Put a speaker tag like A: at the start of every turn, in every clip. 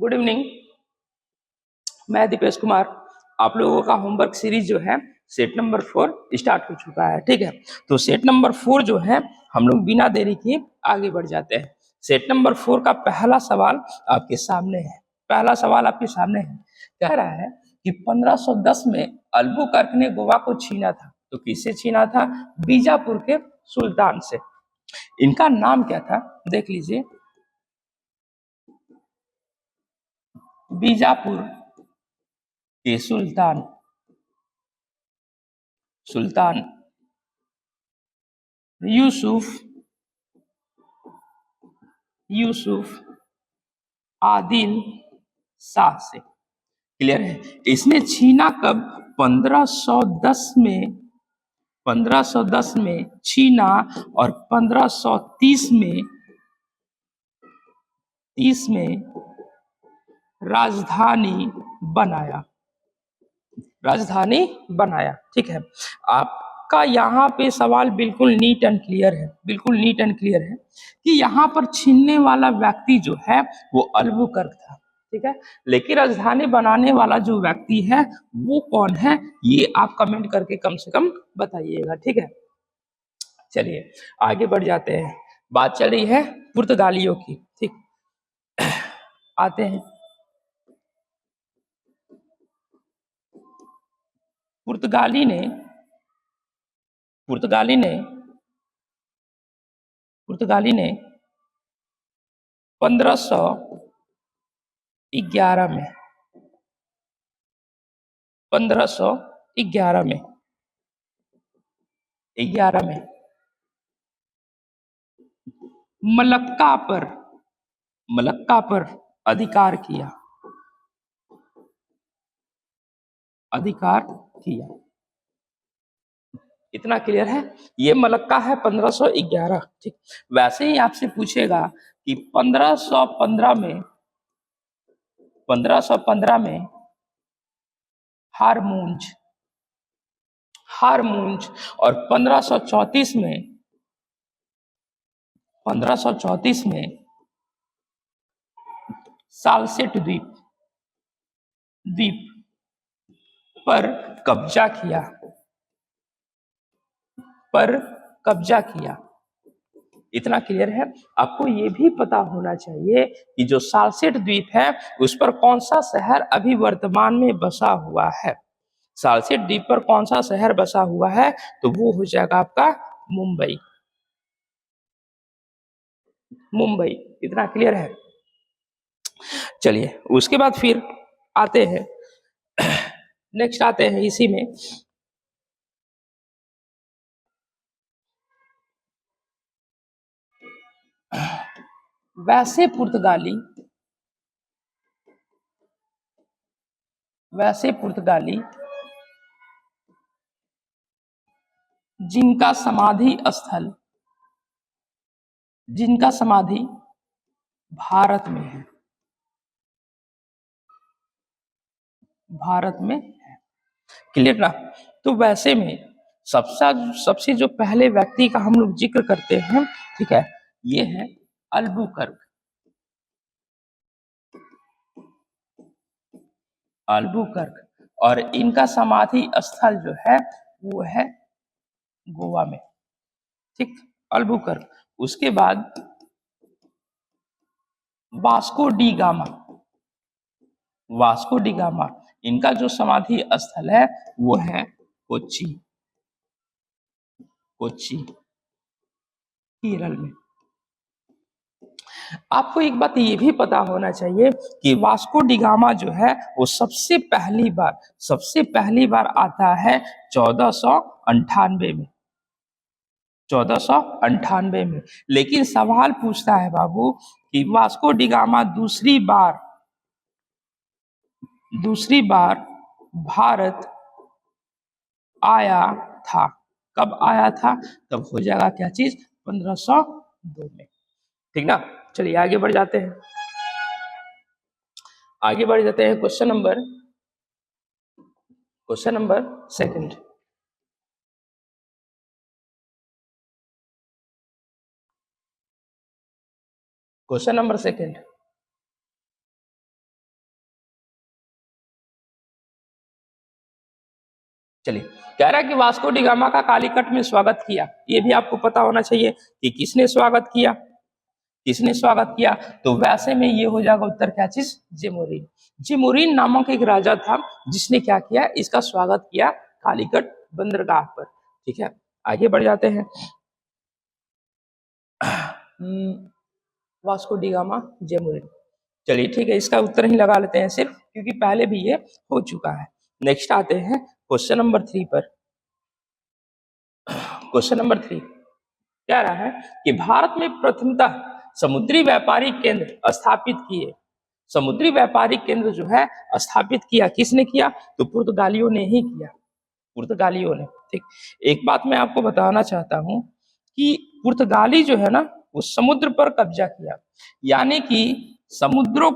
A: Good evening. मैं दीपेश कुमार। आप लोगों का होमवर्क सीरीज जो है सेट नंबर 4 स्टार्ट हो चुका है। ठीक है, तो सेट नंबर 4 जो है हम लोग बिना देरी के आगे बढ़ जाते हैं। सेट नंबर 4 का पहला सवाल आपके सामने है। पहला सवाल आपके सामने है, कह रहा है कि 1510 में अल्बुकर्क ने गोवा को छीना था। तो किससे छीना था? बीजापुर के सुल्तान से। इनका नाम क्या था? देख लीजिए, बीजापुर के सुल्तान यूसुफ आदिल शाह से। क्लियर है? इसने छीना कब? 1510 में छीना और 1530 में राजधानी बनाया। ठीक है, आपका यहाँ पे सवाल बिल्कुल नीट एंड क्लियर है, बिल्कुल नीट एंड क्लियर है कि यहाँ पर छीनने वाला व्यक्ति जो है वो अल्बुकर्क था। ठीक है, लेकिन राजधानी बनाने वाला जो व्यक्ति है वो कौन है, ये आप कमेंट करके कम से कम बताइएगा। ठीक है, चलिए आगे बढ़ जाते हैं। बात चल रही है पुर्तगालियों की। ठीक, आते हैं। पुर्तगाली ने 1511 में 1511 में मलक्का पर अधिकार किया। इतना क्लियर है? ये मलक्का है 1511। ठीक, वैसे ही आपसे पूछेगा कि 1515 में हारमूंज और 1534 में सालसेट द्वीप पर कब्जा किया। इतना क्लियर है? आपको ये भी पता होना चाहिए कि जो सालसेट द्वीप है उस पर कौन सा शहर अभी वर्तमान में बसा हुआ है। सालसेट द्वीप पर कौन सा शहर बसा हुआ है? तो वो हो जाएगा आपका मुंबई। इतना क्लियर है? चलिए उसके बाद फिर आते हैं, नेक्स्ट आते हैं इसी में। वैसे पुर्तगाली जिनका समाधि भारत में है, क्लियर ना? तो वैसे में सबसे जो पहले व्यक्ति का हम लोग जिक्र करते हैं, ठीक है, ये है अल्बुकर्क। और इनका समाधि स्थल जो है वो है गोवा में। ठीक, अल्बुकर्क। उसके बाद वास्को डी गामा, इनका जो समाधि स्थल है वो है कोच्चि केरल में। आपको एक बात ये भी पता होना चाहिए कि वास्को डी गामा जो है वो सबसे पहली बार आता है 1498 में। लेकिन सवाल पूछता है बाबू कि वास्को डी गामा दूसरी बार भारत आया था। कब आया था? तब हो जाएगा क्या चीज? 1502 में। ठीक ना? चलिए आगे बढ़ जाते हैं। Question number second. Question number second, चलिए, कह रहा है कि वास्को डी गामा का कालीकट में स्वागत किया। ये भी आपको पता होना चाहिए कि किसने स्वागत किया, किसने स्वागत किया। तो वैसे में ये हो जाएगा उत्तर क्या चीज, जेमुरीन। जेमुरीन नामक एक राजा था जिसने क्या किया, इसका स्वागत किया कालीकट बंदरगाह पर। ठीक है, आगे बढ़ जाते हैं। Vasco da Gama, Zamorin. चलिए ठीक है, इसका उत्तर ही लगा लेते हैं सिर्फ, क्योंकि पहले भी ये हो चुका है। नेक्स्ट आते हैं क्वेश्चन नंबर 3 पर। क्वेश्चन नंबर 3 कह रहा है कि भारत में प्रथमतः समुद्री व्यापारिक केंद्र स्थापित किए। समुद्री व्यापारिक केंद्र जो है स्थापित किया किसने किया, तो पुर्तगालियों ने ही किया, पुर्तगालियों ने। ठीक, एक बात मैं आपको बताना चाहता हूं कि पुर्तगाली जो है ना, वो समुद्र पर कब्जा किया, यानी कि समुद्रों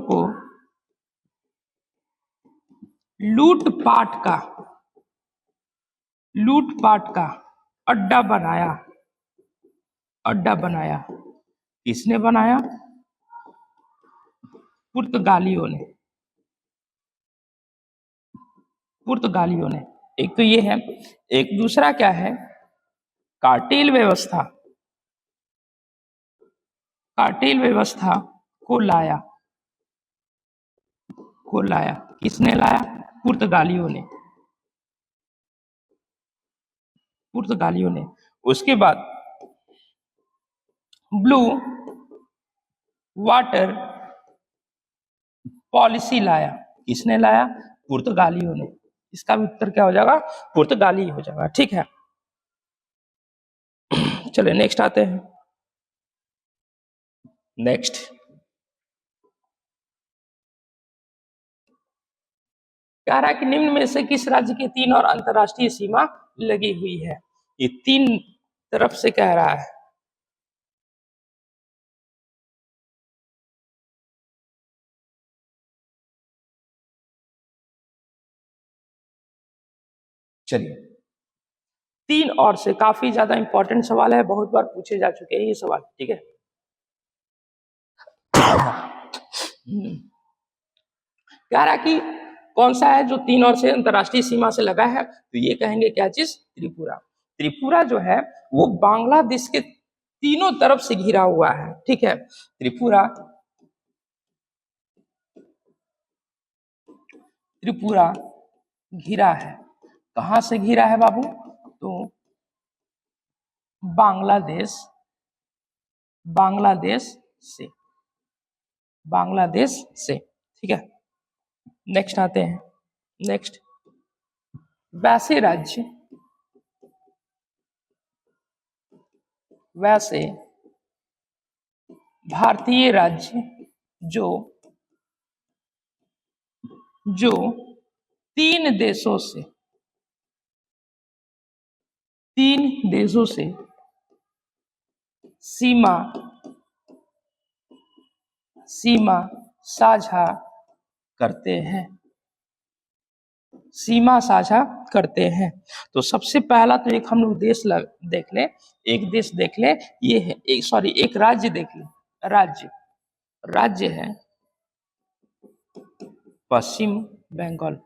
A: को लूटपाट का अड्डा बनाया। किसने बनाया, पुर्तगालियों ने। एक तो ये है, एक दूसरा क्या है, कार्टेल व्यवस्था को लाया। किसने लाया, पुर्तगालियों ने। उसके बाद ब्लू वाटर पॉलिसी लाया। किसने लाया, पुर्तगालियों ने। इसका भी उत्तर क्या हो जाएगा, पुर्तगाली हो जाएगा। ठीक है, चलिए नेक्स्ट आते हैं। नेक्स्ट कह रहा है कि निम्न में से किस राज्य की 3 और अंतरराष्ट्रीय सीमा लगी हुई है। ये 3 तरफ से कह रहा है। चलिए, 3 और से काफी ज्यादा इंपॉर्टेंट सवाल है, बहुत बार पूछे जा चुके हैं ये सवाल। ठीक है, कह रहा कि कौन सा है जो 3 और से अंतरराष्ट्रीय सीमा से लगा है, तो ये कहेंगे क्या चीज, त्रिपुरा। त्रिपुरा जो है वो बांग्लादेश के तीनों तरफ से घिरा हुआ है। ठीक है, त्रिपुरा घिरा है। कहां से घिरा है बाबू, तो बांग्लादेश से। ठीक है, नेक्स्ट आते हैं। नेक्स्ट, वैसे भारतीय राज्य जो 3 देशों से सीमा साझा करते हैं। तो सबसे पहला तो एक हम लोग देश देख ले, ये है एक राज्य देख ले। राज्य है पश्चिम बंगाल।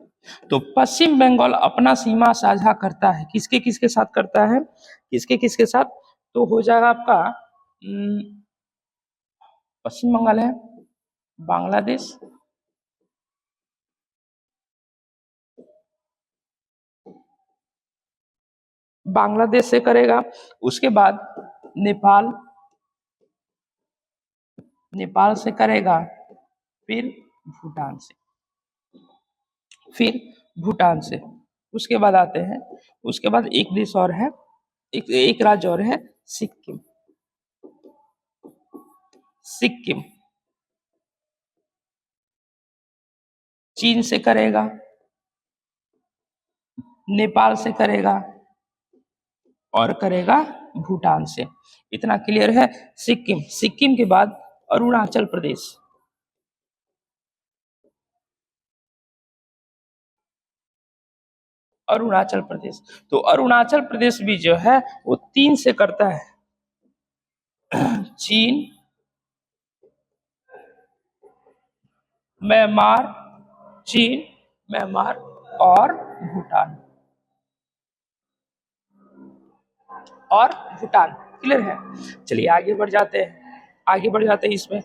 A: तो पश्चिम बंगाल अपना सीमा साझा करता है किसके साथ करता है, किसके साथ, तो हो जाएगा आपका पश्चिम बंगाल है बांग्लादेश से करेगा। उसके बाद नेपाल से करेगा, फिर भूटान से। उसके बाद आते हैं, उसके बाद एक देश और है, एक राज्य और है, सिक्किम। चीन से करेगा, नेपाल से करेगा और करेगा भूटान से। इतना क्लियर है। सिक्किम के बाद अरुणाचल प्रदेश। तो अरुणाचल प्रदेश भी जो है वो 3 से करता है, चीन, म्यांमार चीन, म्यांमार और भूटान। और भूटान। क्लियर है? चलिए आगे बढ़ जाते हैं, आगे बढ़ जाते हैं इसमें।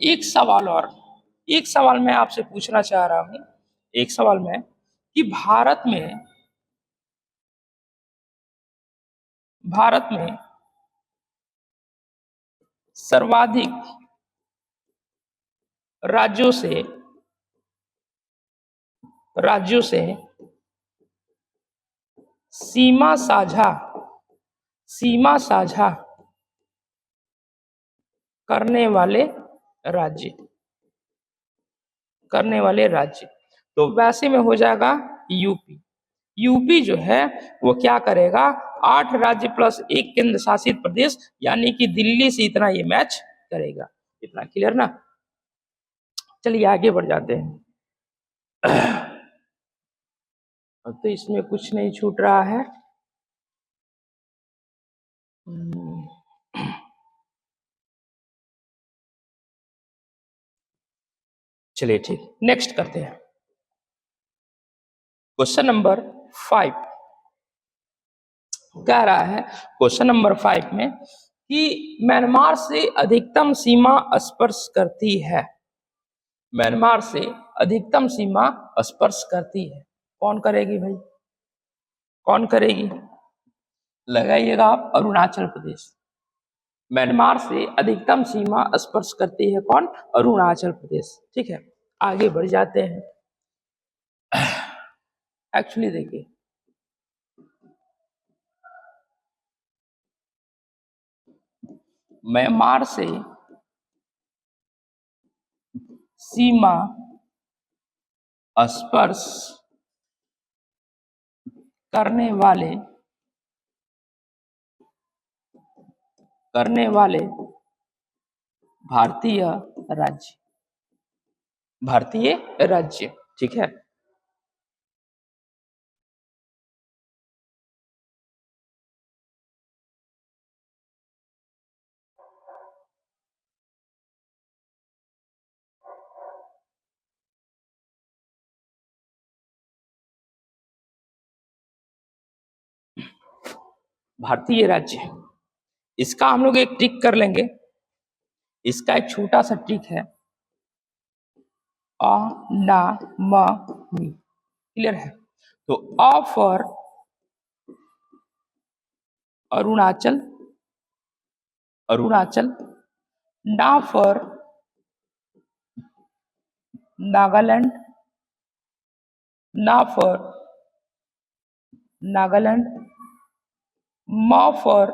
A: एक सवाल और, एक सवाल मैं आपसे पूछना चाह रहा हूं, एक सवाल में कि भारत में सर्वाधिक राज्यों से सीमा साझा करने वाले राज्य, तो वैसे में हो जाएगा यूपी। यूपी जो है वो क्या करेगा, 8 राज्य प्लस एक केंद्र शासित प्रदेश, यानी कि दिल्ली से इतना ये मैच करेगा। इतना क्लियर ना? चलिए आगे बढ़ जाते हैं। तो इसमें कुछ नहीं छूट रहा है। चलिए ठीक, नेक्स्ट करते हैं। क्वेश्चन नंबर 5 कह रहा है, क्वेश्चन नंबर 5 में कि म्यांमार से अधिकतम सीमा स्पर्श करती है, म्यांमार से अधिकतम सीमा स्पर्श करती है, कौन करेगी भाई, कौन करेगी? लगाइएगा आप, अरुणाचल प्रदेश। म्यांमार से अधिकतम सीमा स्पर्श करती है कौन? अरुणाचल प्रदेश। ठीक है, आगे बढ़ जाते हैं। एक्चुअली देखिए, म्यांमार से सीमा स्पर्श करने वाले भारतीय राज्य, ठीक है। भारतीय राज्य, इसका हम लोग एक ट्रिक कर लेंगे, इसका एक छोटा सा ट्रिक है, अ ना म मी। क्लियर है? तो अ फॉर अरुणाचल, ना फॉर नागालैंड, म फॉर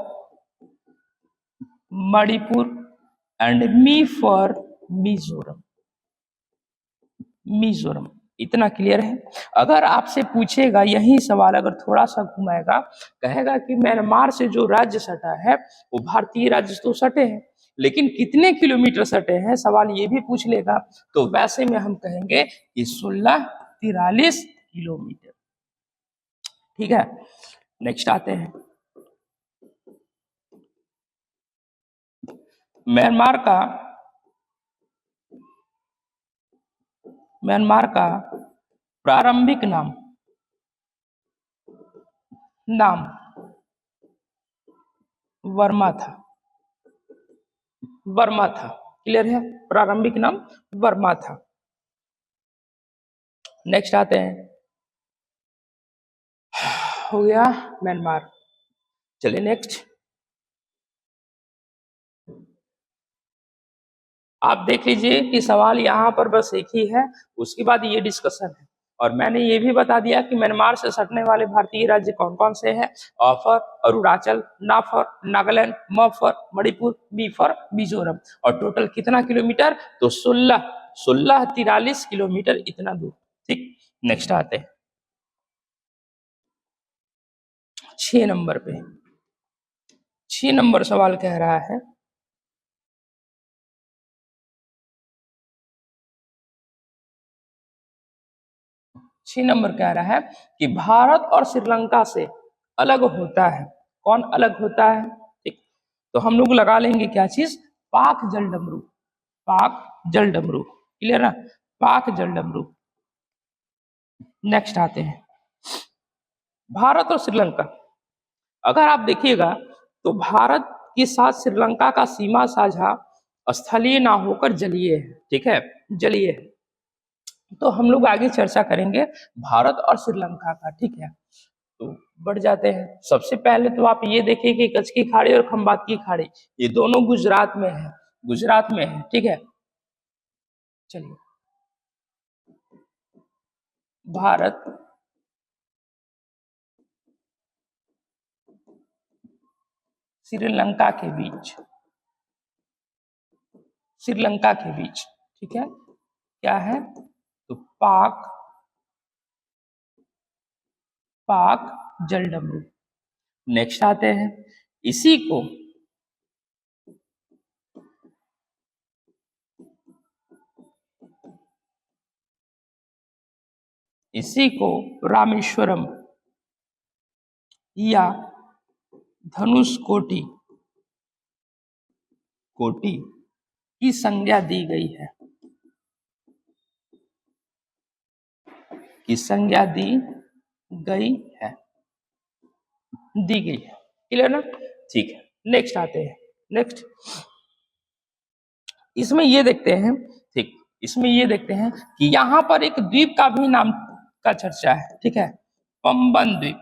A: मणिपुर एंड मी फॉर मिजोरम। इतना क्लियर है? अगर आपसे पूछेगा यही सवाल, अगर थोड़ा सा घुमाएगा, कहेगा कि म्यांमार से जो राज्य सटा है वो भारतीय राज्य तो सटे हैं, लेकिन कितने किलोमीटर सटे हैं, सवाल ये भी पूछ लेगा, तो वैसे में हम कहेंगे कि 1643 किलोमीटर। ठीक है, नेक्स्ट आते हैं। म्यांमार का प्रारंभिक नाम वर्मा था, क्लियर है? प्रारंभिक नाम वर्मा था। नेक्स्ट आते हैं, हो गया म्यांमार। चलिए नेक्स्ट, आप देख लीजिए कि सवाल यहाँ पर बस एक ही है, उसके बाद ये डिस्कशन है। और मैंने ये भी बता दिया कि म्यांमार से सटने वाले भारतीय राज्य कौन कौन से हैं। अ फॉर अरुणाचल, ना फॉर नागालैंड, म फॉर मणिपुर, मी फॉर मिजोरम। और टोटल कितना किलोमीटर? तो 1643 किलोमीटर, इतना दूर। ठीक, नेक्स्ट आते हैं 6 नंबर पे। 6 नंबर सवाल कह रहा है, 6 नंबर कह रहा है कि भारत और श्रीलंका से अलग होता है, कौन अलग होता है? ठीक, तो हम लोग लगा लेंगे क्या चीज, पाक जल डमरू, पाक जल डमरू, क्लियर ना, पाक जल डमरू। नेक्स्ट आते हैं भारत और श्रीलंका। अगर आप देखिएगा तो भारत के साथ श्रीलंका का सीमा साझा स्थलीय ना होकर जलीय है, ठीक है, जलीय है। तो हम लोग आगे चर्चा करेंगे भारत और श्रीलंका का, ठीक है। तो बढ़ जाते हैं। सबसे पहले तो आप ये देखिए कि कच्छ की खाड़ी और खंबात की खाड़ी ये दोनों गुजरात में है, गुजरात में है, ठीक है। चलिए, भारत श्रीलंका के बीच, श्रीलंका के बीच, ठीक है, क्या है, तो पाक, पाक जल डमरू। नेक्स्ट आते हैं, इसी को रामेश्वरम या धनुष कोटि की संज्ञा दी गई है, की संज्ञा दी गई है, दी गई है, क्लियर ना, ठीक है। नेक्स्ट आते हैं, नेक्स्ट इसमें ये देखते हैं, ठीक, इसमें ये देखते हैं कि यहां पर एक द्वीप का भी नाम का चर्चा है, ठीक है, पंबन द्वीप,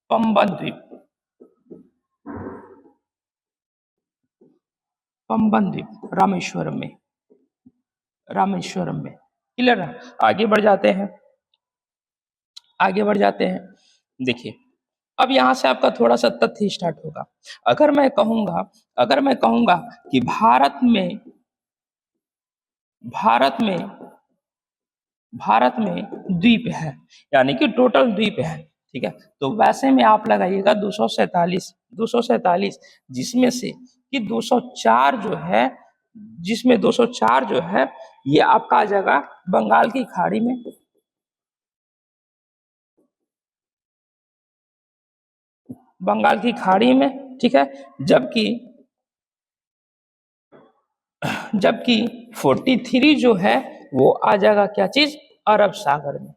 A: पंबन द्वीप, पंबन द्वीप रामेश्वरम में, रामेश्वरम में, क्लियर है। आगे बढ़ जाते हैं, आगे बढ़ जाते हैं। देखिए अब यहां से आपका थोड़ा सा तथ्य स्टार्ट होगा। अगर मैं कहूंगा कि भारत में द्वीप है, यानी कि टोटल द्वीप है, ठीक है, तो वैसे में आप लगाइएगा 247, जिसमें से कि 204 जो है, जिसमें 204 जो है ये आपका आ जाएगा बंगाल की खाड़ी में, बंगाल की खाड़ी में, ठीक है, जबकि 43 जो है वो आ जाएगा क्या चीज, अरब सागर में,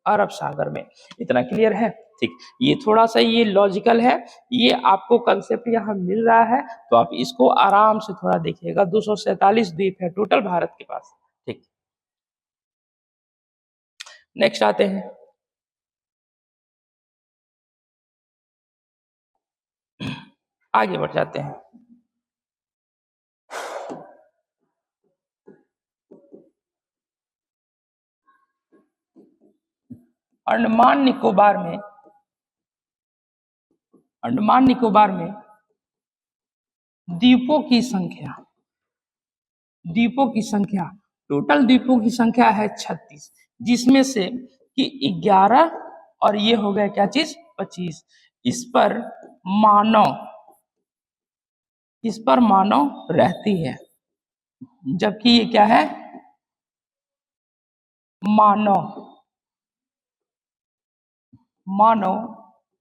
A: अरब सागर में। इतना क्लियर है, ठीक। ये थोड़ा सा ये लॉजिकल है, ये आपको कंसेप्ट यहाँ मिल रहा है, तो आप इसको आराम से थोड़ा देखिएगा। 247 द्वीप है टोटल भारत के पास, ठीक। नेक्स्ट आते हैं, आगे बढ़ जाते हैं। अंडमान निकोबार में, अंडमान निकोबार में द्वीपों की संख्या, द्वीपों की संख्या, टोटल द्वीपों की संख्या है 36, जिसमें से कि 11 और ये हो गया क्या चीज 25। इस पर मानव रहती है, जबकि ये क्या है, मानव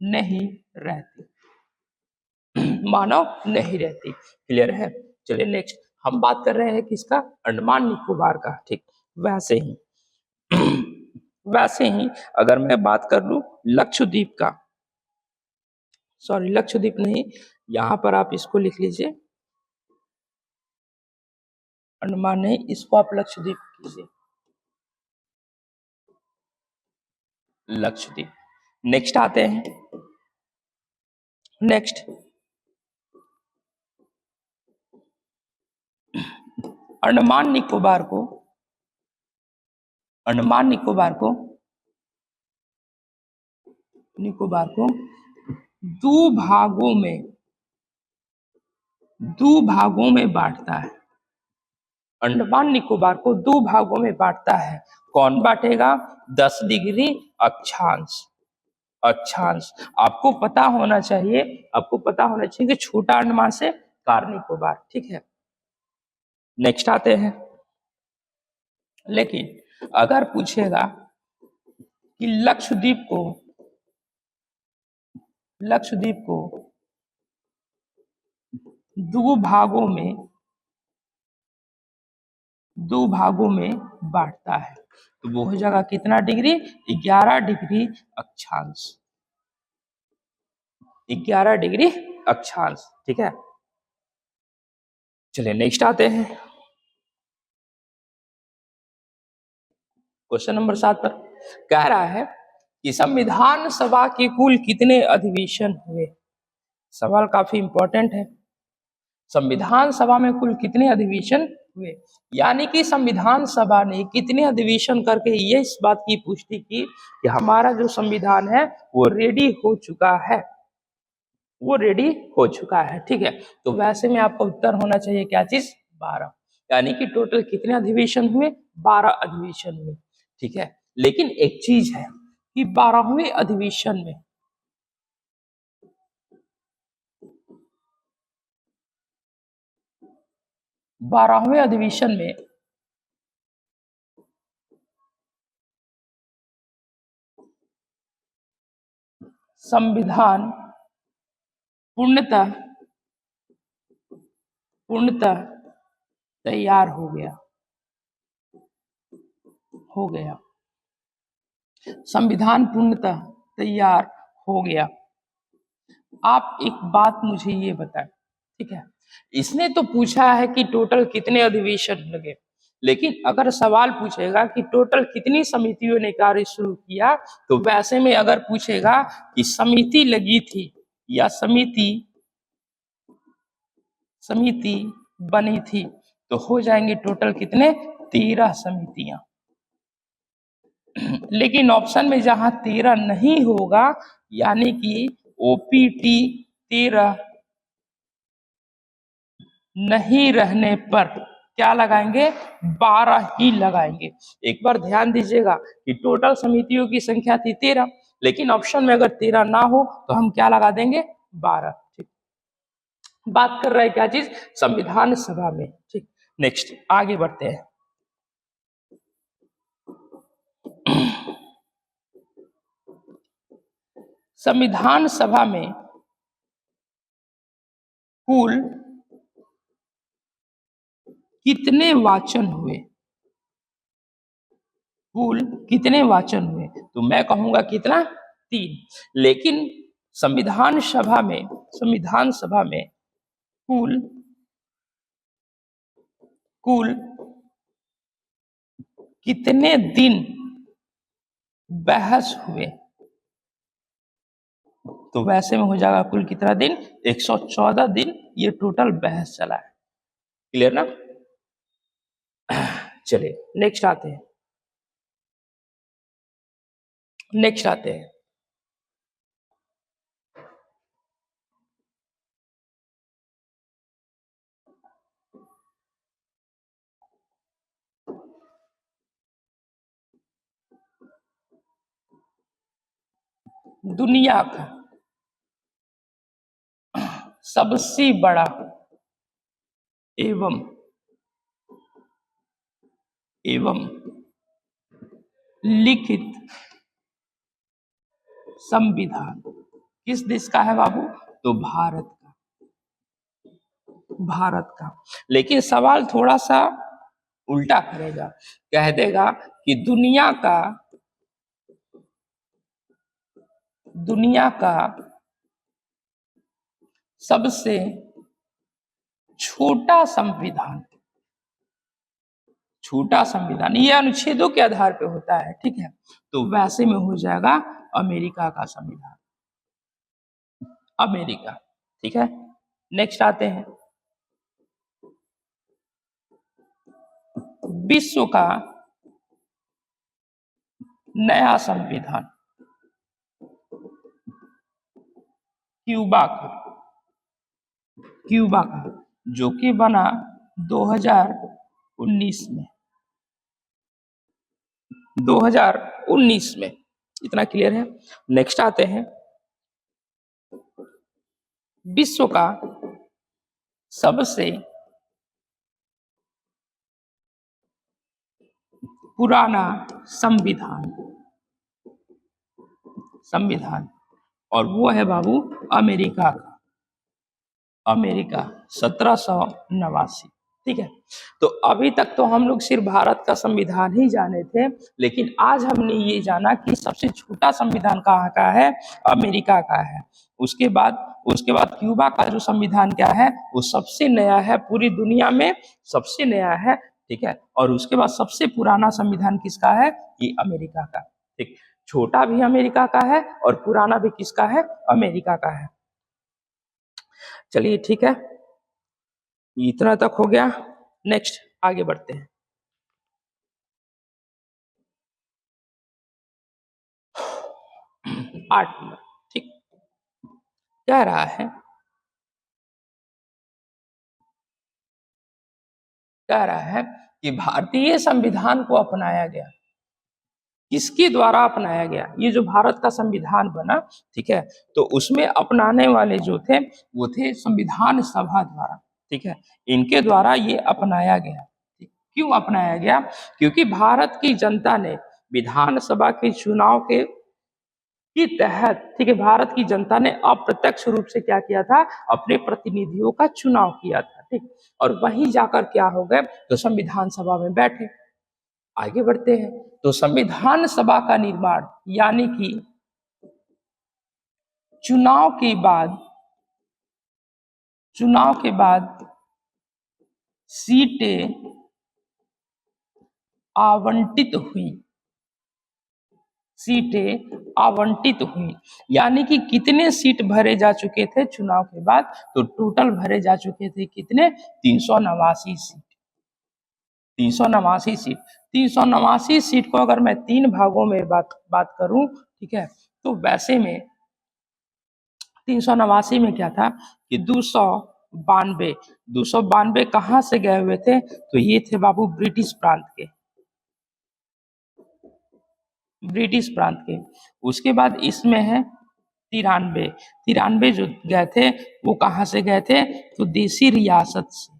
A: नहीं रहती, मानव नहीं रहती, क्लियर है। चलिए नेक्स्ट हम बात कर रहे हैं किसका, अंडमान निकोबार का, ठीक। वैसे ही अगर मैं बात कर लूं लक्षद्वीप का, सॉरी लक्षद्वीप नहीं, यहां पर आप इसको लिख लीजिए, अंडमान नहीं, इसको आप लक्षद्वीप कीजिए, लक्षद्वीप। नेक्स्ट आते हैं, नेक्स्ट अंडमान निकोबार को, अंडमान निकोबार को दो भागों में बांटता है, अंडमान निकोबार को 2 भागों में बांटता है। कौन बांटेगा, 10 डिग्री अक्षांश, अक्षांश। आपको पता होना चाहिए, आपको पता होना चाहिए कि छोटा अंडमान से कार निकोबार, ठीक है। नेक्स्ट आते हैं, लेकिन अगर पूछेगा कि लक्षद्वीप को लक्षद्वीप को दो भागों में बांटता है। तो वो हो जाएगा कितना डिग्री? 11 डिग्री अक्षांश। 11 डिग्री अक्षांश। ठीक है, चलिए नेक्स्ट आते हैं क्वेश्चन नंबर 7 पर। कह रहा है कि संविधान सभा के कुल कितने अधिवेशन हुए? सवाल काफी इंपॉर्टेंट है। संविधान सभा में कुल कितने अधिवेशन हुए, यानी कि संविधान सभा ने कितने अधिवेशन करके ये इस बात की पुष्टि की कि हमारा जो संविधान है वो रेडी हो चुका है, वो रेडी हो चुका है। ठीक है, तो वैसे में आपका उत्तर होना चाहिए क्या चीज? 12। यानी कि टोटल कितने अधिवेशन हुए? 12 अधिवेशन हुए। ठीक है, लेकिन एक चीज है कि 12वें अधिवेशन में संविधान पूर्णतः तैयार हो गया। संविधान पूर्णतः तैयार हो गया। आप एक बात मुझे ये बताएं, ठीक है, इसने तो पूछा है कि टोटल कितने अधिवेशन लगे, लेकिन अगर सवाल पूछेगा कि टोटल कितनी समितियों ने कार्य शुरू किया, तो वैसे में अगर पूछेगा कि समिति लगी थी या समिति बनी थी, तो हो जाएंगे टोटल कितने? 13 समितियां। लेकिन ऑप्शन में जहां 13 नहीं होगा, यानी कि ओपीटी 13 नहीं रहने पर क्या लगाएंगे? 12 ही लगाएंगे। एक बार ध्यान दीजिएगा कि टोटल समितियों की संख्या थी 13, लेकिन ऑप्शन में अगर 13 ना हो तो हम क्या लगा देंगे? 12। ठीक, बात कर रहे हैं क्या चीज? संविधान सभा में। ठीक, नेक्स्ट आगे बढ़ते हैं। संविधान सभा में कुल कितने वाचन हुए? कुल कितने वाचन हुए? तो मैं कहूंगा कितना? 3। लेकिन संविधान सभा में कुल कितने दिन बहस हुए? तो वैसे में हो जाएगा कुल कितना दिन? 114 दिन ये टोटल बहस चला है। क्लियर ना? चलिए नेक्स्ट आते हैं। दुनिया का सबसे बड़ा एवं लिखित संविधान किस देश का है बाबू? तो भारत का। लेकिन सवाल थोड़ा सा उल्टा करेगा, कह देगा कि दुनिया का सबसे छोटा संविधान ये अनुच्छेदों के आधार पे होता है। ठीक है, तो वैसे में हो जाएगा अमेरिका का संविधान, अमेरिका। ठीक है, नेक्स्ट आते हैं। विश्व का नया संविधान क्यूबा का जो कि बना 2019 में। 2019 में, इतना क्लियर है। नेक्स्ट आते हैं। विश्व का सबसे पुराना संविधान और वो है बाबू अमेरिका का, अमेरिका 1789। ठीक है, तो अभी तक तो हम लोग सिर्फ भारत का संविधान ही जाने थे, लेकिन आज हमने ये जाना कि सबसे छोटा संविधान कहाँ का है, अमेरिका का है। उसके बाद क्यूबा का जो संविधान क्या है, वो सबसे नया है, पूरी दुनिया में सबसे नया है। ठीक है, और उसके बाद सबसे पुराना संविधान किसका है, ये अमेरिका का। ठीक, छोटा भी अमेरिका का है और पुराना भी किसका है, अमेरिका का है। चलिए ठीक है, इतना तक हो गया। नेक्स्ट आगे बढ़ते हैं। 8 नंबर। ठीक, कह रहा है, कि भारतीय संविधान को अपनाया गया, किसके द्वारा अपनाया गया, ये जो भारत का संविधान बना, ठीक है, तो उसमें अपनाने वाले जो थे वो थे संविधान सभा द्वारा। ठीक है, इनके द्वारा ये अपनाया गया। क्यों अपनाया गया, क्योंकि भारत की जनता ने विधानसभा के चुनाव के तहत, ठीक है, भारत की जनता ने अप्रत्यक्ष रूप से क्या किया था, अपने प्रतिनिधियों का चुनाव किया था। ठीक, और वहीं जाकर क्या हो गए, तो संविधान सभा में बैठे। आगे बढ़ते हैं, तो संविधान सभा का निर्माण यानी कि चुनाव के बाद सीटें आवंटित हुई, यानी कि कितने सीट भरे जा चुके थे चुनाव के बाद, तो टोटल भरे जा चुके थे कितने, 389 सीट। 389 सीट, 389 सीट को अगर मैं 3 भागों में बात करूं, ठीक है, तो वैसे में 389 में क्या था कि 292 कहाँ से गए हुए थे, तो ये थे बाबू ब्रिटिश प्रांत के। उसके बाद इसमें है 93 जो गए थे वो कहाँ से गए थे, तो देसी रियासत से।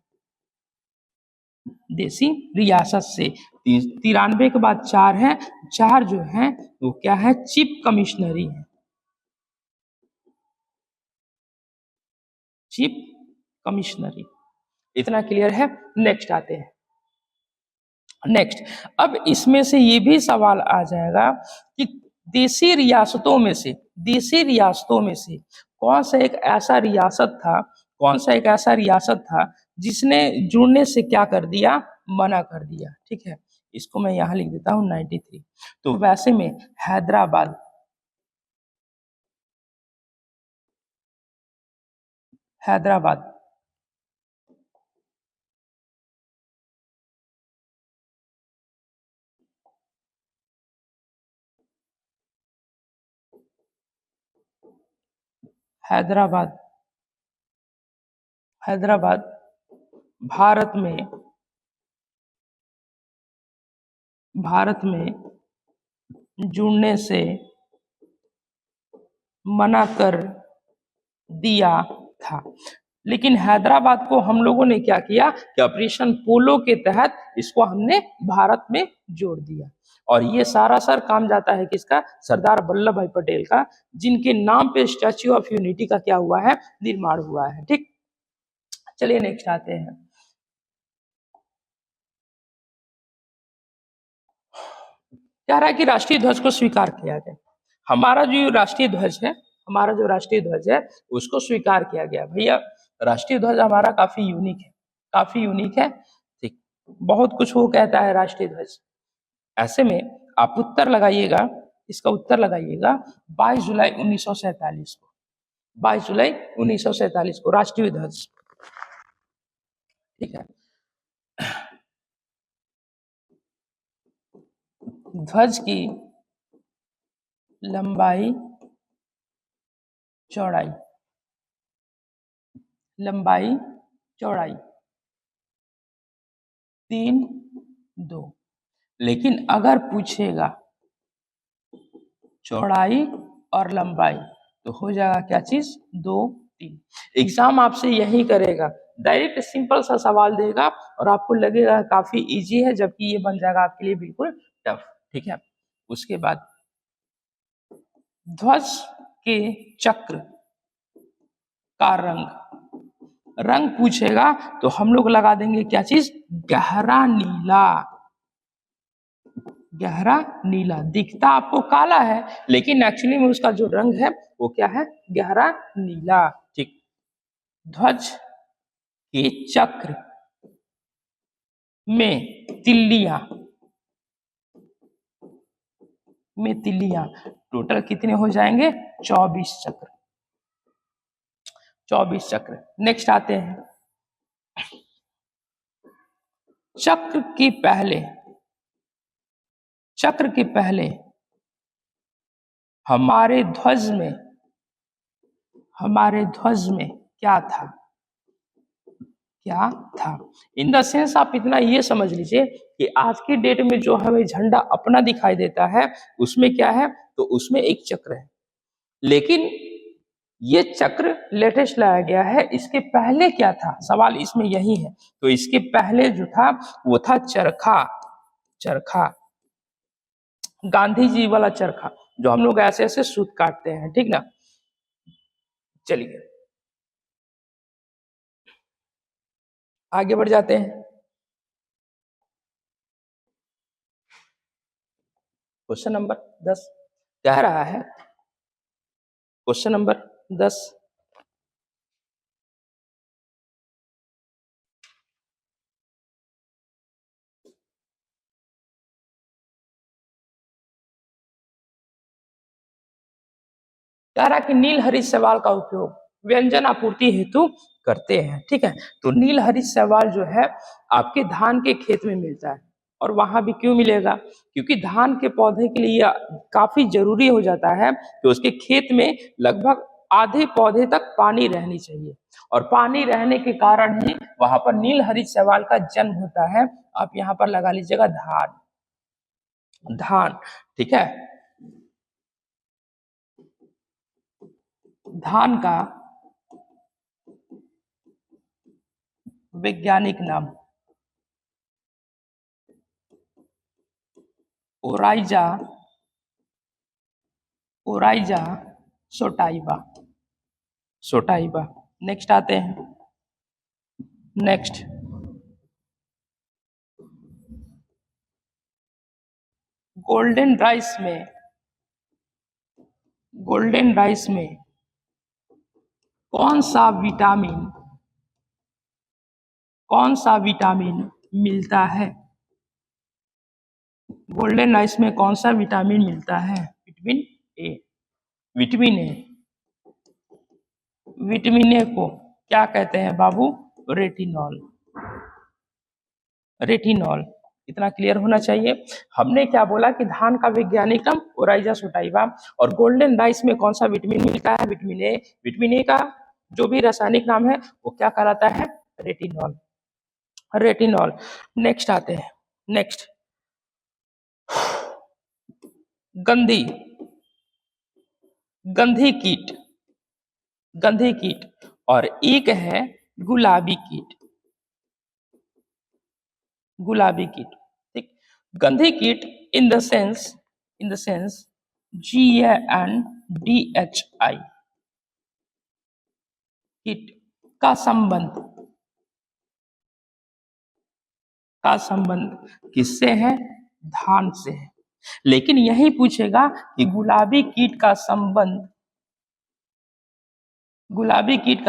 A: 93 के बाद 4 है, 4 जो है वो क्या है, चीफ कमिश्नरी है, चीफ कमिश्नरी। इतना क्लियर है। नेक्स्ट आते हैं। नेक्स्ट, अब इसमें से ये भी सवाल आ जाएगा कि देशी रियासतों में से कौन सा एक ऐसा रियासत था जिसने जुड़ने से क्या कर दिया, मना कर दिया। ठीक है, इसको मैं यहाँ लिख देता हूँ 93। तो वैसे में हैदराबाद हैदराबाद भारत में जुड़ने से मना कर दिया था। लेकिन हैदराबाद को हम लोगों ने क्या किया कि ऑपरेशन पोलो के तहत इसको हमने भारत में जोड़ दिया। और ये सारा काम जाता है किसका, सरदार वल्लभ भाई पटेल का, जिनके नाम पे स्टैच्यू ऑफ यूनिटी का क्या हुआ है, निर्माण हुआ है। ठीक, चलिए नेक्स्ट आते हैं। कह रहा है कि राष्ट्रीय ध्वज को स्वीकार किया जाए। हमारा जो राष्ट्रीय ध्वज है उसको स्वीकार किया गया। भैया राष्ट्रीय ध्वज हमारा काफी यूनिक है। ठीक, बहुत कुछ वो कहता है राष्ट्रीय ध्वज। ऐसे में आप उत्तर लगाइएगा, इसका उत्तर लगाइएगा 22 जुलाई 1947 को, 22 जुलाई 1947 को राष्ट्रीय ध्वज। ठीक है, ध्वज की लंबाई चौड़ाई 3-2, लेकिन अगर पूछेगा चौड़ाई और लंबाई तो हो जाएगा क्या चीज, 2-3। एग्जाम आपसे यही करेगा, डायरेक्ट सिंपल सा सवाल देगा और आपको लगेगा काफी इजी है, जबकि ये बन जाएगा आपके लिए बिल्कुल टफ। ठीक है, उसके बाद ध्वज के चक्र का रंग पूछेगा तो हम लोग लगा देंगे क्या चीज, गहरा नीला। गहरा नीला दिखता आपको काला है, लेकिन एक्चुअली में उसका जो रंग है वो क्या है, गहरा नीला। ठीक। ध्वज के चक्र में तिल्लियां टोटल कितने हो जाएंगे, 24 चक्र। 24 चक्र। नेक्स्ट आते हैं, चक्र के पहले हमारे ध्वज में क्या था। इन द सेंस आप इतना ये समझ लीजिए कि आज की डेट में जो हमें झंडा अपना दिखाई देता है उसमें क्या है, तो उसमें एक चक्र है, लेकिन ये चक्र लेटेस्ट लाया गया है। इसके पहले क्या था, सवाल इसमें यही है। तो इसके पहले जो था वो था चरखा, गांधी जी वाला चरखा, जो हम लोग ऐसे ऐसे सूत काटते हैं, ठीक ना। चलिए आगे बढ़ जाते हैं। क्वेश्चन नंबर 10 कह रहा है, क्वेश्चन नंबर 10, कह रहा कि नील हरित शैवाल का उपयोग व्यंजन आपूर्ति हेतु करते हैं। ठीक है, तो नील हरित शैवाल जो है आपके धान के खेत में मिलता है, और वहां भी क्यों मिलेगा, क्योंकि धान के पौधे के लिए काफी जरूरी हो जाता है कि उसके खेत में लगभग आधे पौधे तक पानी रहनी चाहिए, और पानी रहने के कारण ही वहां पर नील हरित शैवाल का जन्म होता है। आप यहाँ पर लगा लीजिएगा धान। ठीक है, धान का वैज्ञानिक नाम ओराइजा सोटाइबा। नेक्स्ट आते हैं, नेक्स्ट गोल्डन राइस में कौन सा विटामिन मिलता है। गोल्डन राइस में कौन सा विटामिन मिलता है, विटामिन ए को क्या कहते हैं बाबू, रेटिनॉल। इतना क्लियर होना चाहिए। हमने क्या बोला कि धान का वैज्ञानिक नाम ओराइजा सोटाइवा, और गोल्डन राइस में कौन सा विटामिन मिलता है, विटामिन ए का जो भी रासायनिक नाम है वो क्या कहलाता है, रेटिनॉल। नेक्स्ट आते हैं, नेक्स्ट गंधी कीट और एक है गुलाबी कीट। ठीक, गंधी कीट इन द सेंस GANDHI कीट का संबंध किससे है, धान से है। लेकिन यही पूछेगा कि गुलाबी कीट का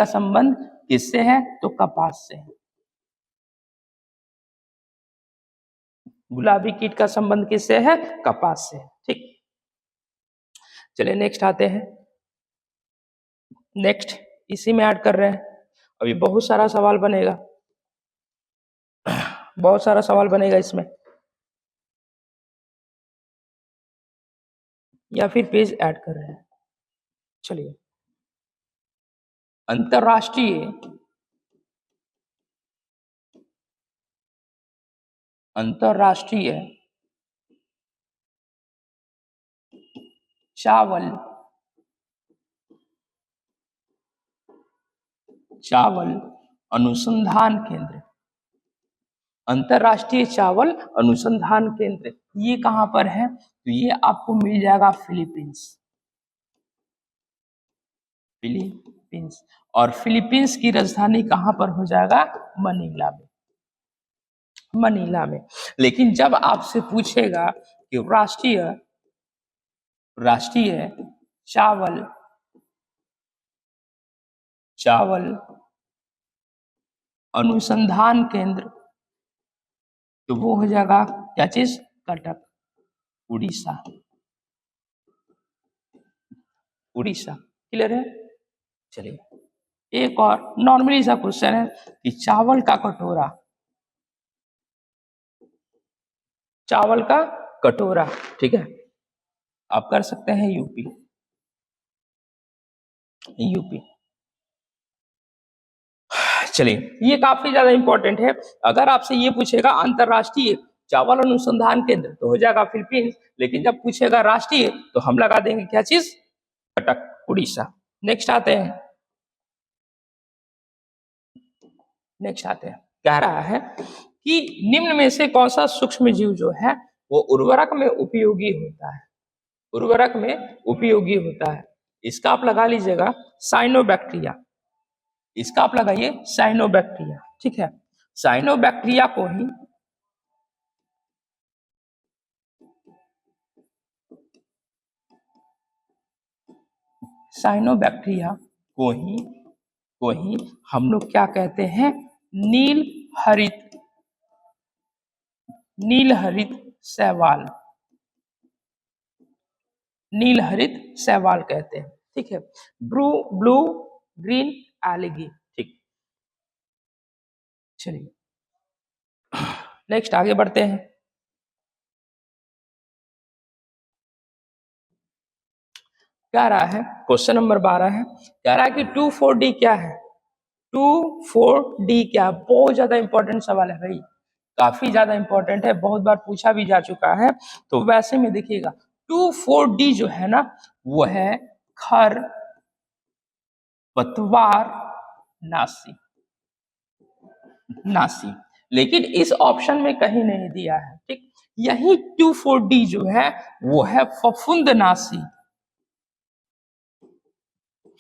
A: संबंध किससे है, तो कपास से है। गुलाबी कीट का संबंध किससे है, कपास से। ठीक, चलिए नेक्स्ट आते हैं, नेक्स्ट इसी में ऐड कर रहे हैं। अभी बहुत सारा सवाल बनेगा इसमें, या फिर पेज ऐड कर रहे हैं। चलिए, अंतरराष्ट्रीय चावल अनुसंधान केंद्र, अंतरराष्ट्रीय चावल अनुसंधान केंद्र ये कहां पर है, तो ये आपको मिल जाएगा फिलीपींस। फिलीपींस। और फिलीपींस की राजधानी कहां पर हो जाएगा? मनीला में, मनीला में। लेकिन जब आपसे पूछेगा कि राष्ट्रीय राष्ट्रीय चावल चावल अनुसंधान केंद्र, तो वो हो जाएगा क्या चीज? कटक, उड़ीसा। उड़ीसा, क्लियर है? चलिए एक और नॉर्मली सा क्वेश्चन है कि चावल का कटोरा, चावल का कटोरा, ठीक है, आप कर सकते हैं यूपी, यूपी। चलिए ये काफी ज्यादा इंपॉर्टेंट है। अगर आपसे ये पूछेगा अंतरराष्ट्रीय चावल अनुसंधान केंद्र, तो हो जाएगा फिलीपींस। लेकिन जब पूछेगा राष्ट्रीय, तो हम लगा देंगे क्या चीज? कटक, उड़ीसा। नेक्स्ट आते हैं, नेक्स्ट आते हैं। कह रहा है कि निम्न में से कौन सा सूक्ष्म जीव जो है वो उर्वरक में उपयोगी होता है? उर्वरक में उपयोगी होता है। इसका आप लगा लीजिएगा साइनोबैक्टीरिया, इसका आप लगाइए साइनोबैक्टीरिया, ठीक है। साइनोबैक्टीरिया को ही साइनोबैक्टीरिया को ही हम लोग क्या कहते हैं? नील हरित, नील हरित शैवाल, नील हरित शैवाल कहते हैं, ठीक है। ब्लू ब्लू ग्रीन एलगी, ठीक। चलिए नेक्स्ट आगे बढ़ते हैं। क्या रहा है? क्वेश्चन नंबर 12 है। कह रहा है कि 2,4-D क्या है? 2,4-D क्या? बहुत ज्यादा इंपॉर्टेंट सवाल है भाई, काफी ज्यादा इंपॉर्टेंट है, बहुत बार पूछा भी जा चुका है। तो वैसे में देखिएगा 2,4-D जो है ना, वो है खर पतवार नासी, नासी। लेकिन इस ऑप्शन में कहीं नहीं दिया है, ठीक। यही 2,4-D जो है वो है फफूंद नासी,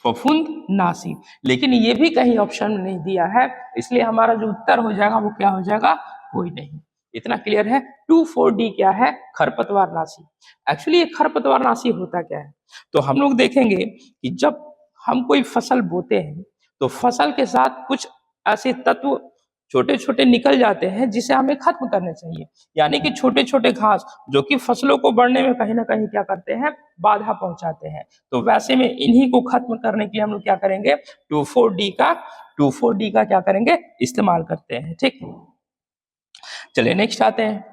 A: फफूंद नासी। लेकिन ये भी कहीं ऑप्शन में नहीं दिया है, इसलिए हमारा जो उत्तर हो जाएगा वो क्या हो जाएगा? कोई नहीं। इतना क्लियर है? 2,4-D क्या है? खरपतवार नासी। एक्चुअली ये खरपतवार नासी होता क्या है? तो हम लोग देखेंगे कि जब हम कोई फसल बोते हैं तो फसल के साथ कुछ ऐसे तत्व छोटे छोटे निकल जाते हैं जिसे हमें खत्म करने चाहिए। यानी कि छोटे छोटे घास जो कि फसलों को बढ़ने में कहीं ना कहीं क्या करते हैं? बाधा पहुंचाते हैं। तो वैसे में इन्हीं को खत्म करने के लिए हम लोग क्या करेंगे? 2,4-D का क्या करेंगे? इस्तेमाल करते हैं, ठीक। चलिए नेक्स्ट आते हैं।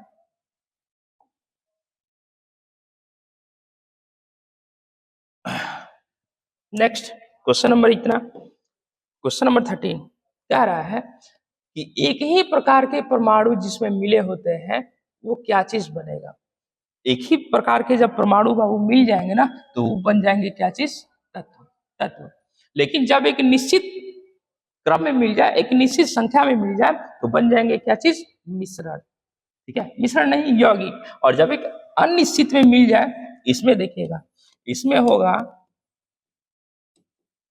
A: नेक्स्ट क्वेश्चन नंबर इतना, क्वेश्चन नंबर 13 क्या रहा है कि एक ही प्रकार के परमाणु जिसमें मिले होते हैं वो क्या चीज बनेगा? एक ही प्रकार के जब परमाणु बाबू मिल जाएंगे ना, तो वो बन जाएंगे क्या चीज? तत्व, तत्व। लेकिन जब एक निश्चित क्रम में मिल जाए, एक निश्चित संख्या में मिल जाए, तो बन जाएंगे क्या चीज? मिश्रण, ठीक है। मिश्रण नहीं, यौगिक। और जब एक अनिश्चित में मिल जाए, इसमें देखिएगा, इसमें होगा,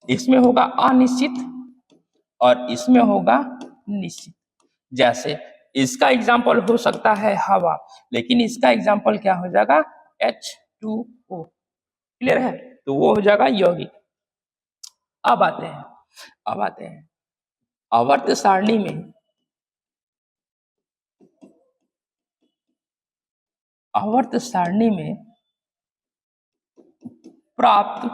A: इसमें होगा अनिश्चित और इसमें होगा निश्चित। जैसे इसका एग्जाम्पल हो सकता है हवा, लेकिन इसका एग्जाम्पल क्या हो जाएगा? H2O, क्लियर है? तो वो हो जाएगा यौगिक। अब आते हैं, अब आते हैं आवर्त सारणी में, आवर्त सारणी में प्राप्त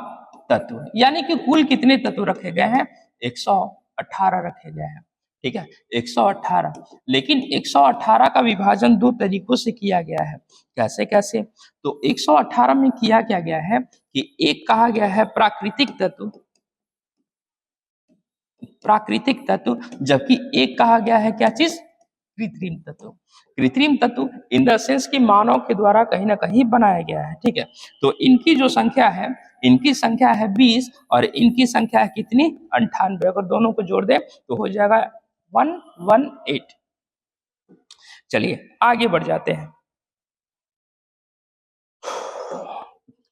A: तत्व, यानी कि कुल कितने तत्व रखे गए हैं? 118 रखे गए हैं, ठीक है, 118। लेकिन 118 का विभाजन दो तरीकों से किया गया है। कैसे कैसे? तो 118 में किया क्या गया है कि एक कहा गया है प्राकृतिक तत्व, प्राकृतिक तत्व, जबकि एक कहा गया है क्या चीज? कृत्रिम तत्व। कृत्रिम तत्व इन द सेंस कि मानव के द्वारा कहीं ना कहीं बनाया गया है, ठीक है। तो इनकी जो संख्या है, इनकी संख्या है 20 और इनकी संख्या है कितनी? 98। अगर दोनों को जोड़ दे तो हो जाएगा 118। चलिए आगे बढ़ जाते हैं,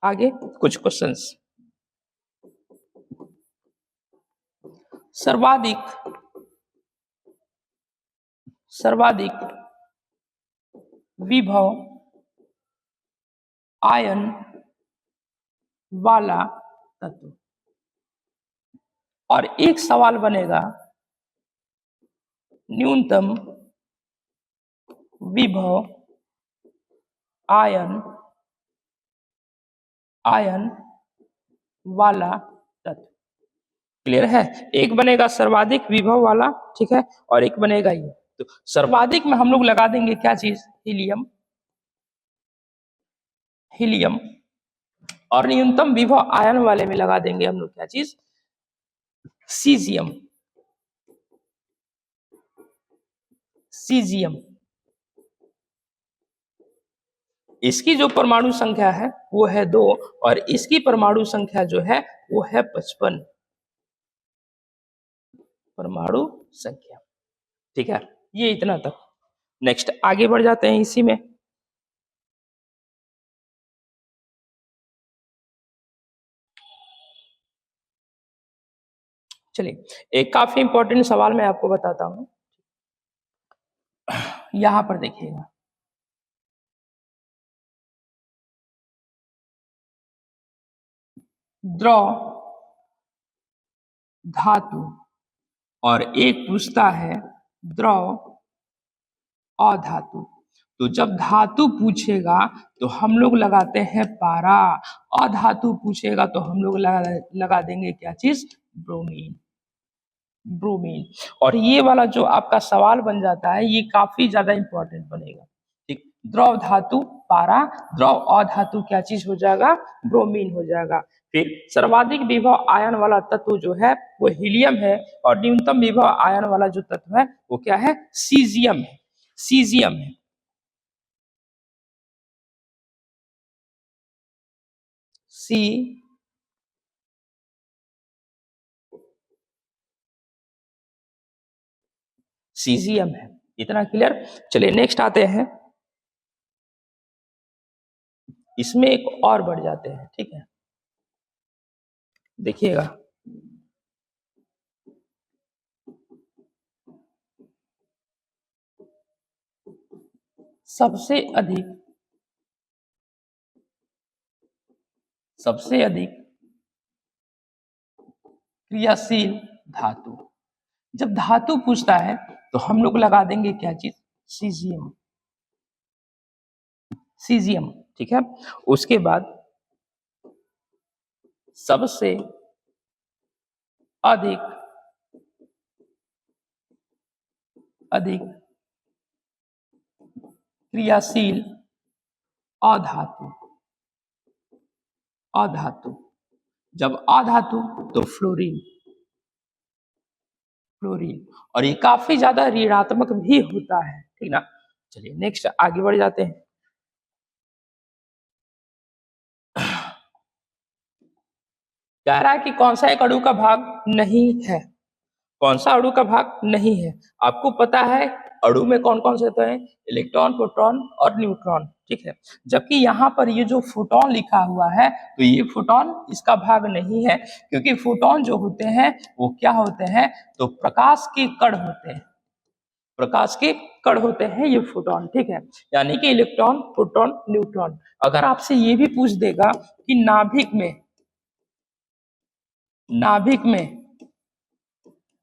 A: आगे कुछ क्वेश्चंस। सर्वाधिक विभव आयन वाला तत्व। और एक सवाल बनेगा, न्यूनतम विभव आयन वाला तत्व। क्लियर है? एक बनेगा सर्वाधिक विभव वाला, ठीक है, और एक बनेगा ये। तो सर्वाधिक में हम लोग लगा देंगे क्या चीज? हीलियम। और न्यूनतम विभव आयन वाले में लगा देंगे हम लोग क्या चीज? सीजियम। इसकी जो परमाणु संख्या है वो है 2 और इसकी परमाणु संख्या जो है वो है 55 परमाणु संख्या। ठीक है, ये इतना तक। नेक्स्ट आगे बढ़ जाते हैं इसी में। चलिए, एक काफी इंपॉर्टेंट सवाल मैं आपको बताता हूं। यहां पर देखिएगा, द्रव धातु और एक पूछता है द्रव अधातु। तो जब धातु पूछेगा तो हम लोग लगाते हैं पारा, अधातु पूछेगा तो हम लोग लगा देंगे क्या चीज? ब्रोमीन। और ये वाला जो आपका सवाल बन जाता है ये काफी ज्यादा इंपॉर्टेंट बनेगा। ठीक, द्रव धातु पारा, द्रव अधातु क्या चीज हो जाएगा? ब्रोमीन हो जाएगा। फिर सर्वाधिक विभव आयन वाला तत्व जो है वो हीलियम है और न्यूनतम विभव आयन वाला जो तत्व है वो क्या है? सीजियम है। सीजियम है। इतना क्लियर? चलिए नेक्स्ट आते हैं, इसमें एक और बढ़ जाते हैं। ठीक है, देखिएगा, सबसे अधिक क्रियाशील धातु। जब धातु पूछता है तो हम लोग लगा देंगे क्या चीज? सीजियम। ठीक है, उसके बाद सबसे अधिक क्रियाशील अधातु। जब अधातु तो फ्लोरीन। और ये काफी ज्यादा ऋणात्मक भी होता है। ठीक ना? चलिए नेक्स्ट आगे बढ़ जाते हैं। कह रहा है कि कौन सा एक अणु का भाग नहीं है? कौन सा अणु का भाग नहीं है? आपको पता है अणु में कौन कौन से होते हैं? इलेक्ट्रॉन, प्रोटॉन और न्यूट्रॉन। ठीक है, जबकि यहाँ पर ये जो फोटोन लिखा हुआ है तो ये फोटोन इसका भाग नहीं है, क्योंकि फोटोन जो होते हैं वो क्या होते हैं? तो प्रकाश के कण होते हैं ये फोटोन। ठीक है, यानी कि इलेक्ट्रॉन, प्रोटॉन, न्यूट्रॉन। अगर आपसे ये भी पूछ देगा कि नाभिक में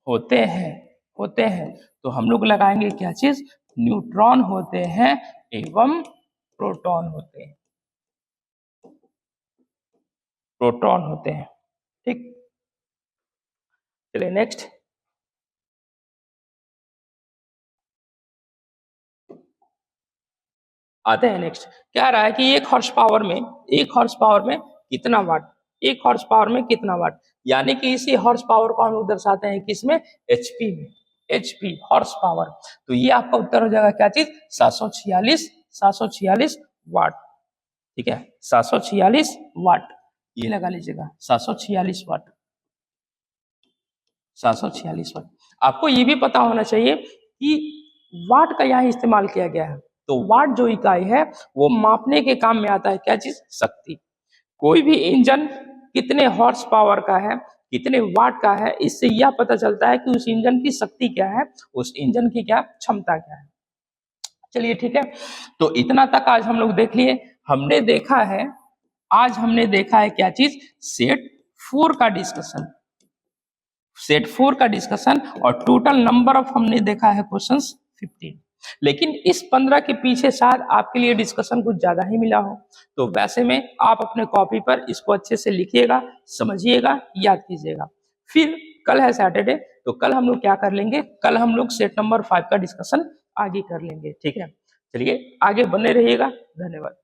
A: होते हैं तो हम लोग लगाएंगे क्या चीज? न्यूट्रॉन होते हैं एवं प्रोटॉन होते हैं। ठीक, चलिए नेक्स्ट आते हैं। नेक्स्ट क्या रहा है कि एक हॉर्स पावर में कितना वाट? 1 हॉर्स पावर में कितना वाट? यानी कि इसी हॉर्स पावर को हम लोग दर्शाते हैं किसमें? एचपी में। HP horse power. तो ये आपका उत्तर हो जाएगा क्या चीज? 746 वाट। ठीक है, 746 वाट, ये लगा लीजिएगा, 746 वाट। आपको ये भी पता होना चाहिए कि वाट का यहाँ इस्तेमाल किया गया है। तो वाट जो इकाई है वो मापने के काम में आता है क्या चीज? शक्ति। कोई भी इंजन कितने हॉर्स पावर का है कितने वाट का है, इससे यह पता चलता है कि उस इंजन की शक्ति क्या है, उस इंजन की क्या क्षमता क्या है। चलिए ठीक है, तो इतना तक आज हम लोग देख लिए। हमने देखा है, आज हमने देखा है क्या चीज, सेट 4 का डिस्कशन, सेट 4 का डिस्कशन, और टोटल नंबर ऑफ हमने देखा है क्वेश्चंस 15। लेकिन इस 15 के पीछे शायद आपके लिए डिस्कशन कुछ ज्यादा ही मिला हो, तो वैसे में आप अपने कॉपी पर इसको अच्छे से लिखिएगा, समझिएगा, याद कीजिएगा। फिर कल है सैटरडे, तो कल हम लोग क्या कर लेंगे, कल हम लोग सेट नंबर 5 का डिस्कशन आगे कर लेंगे। ठीक है, चलिए आगे बने रहिएगा, धन्यवाद।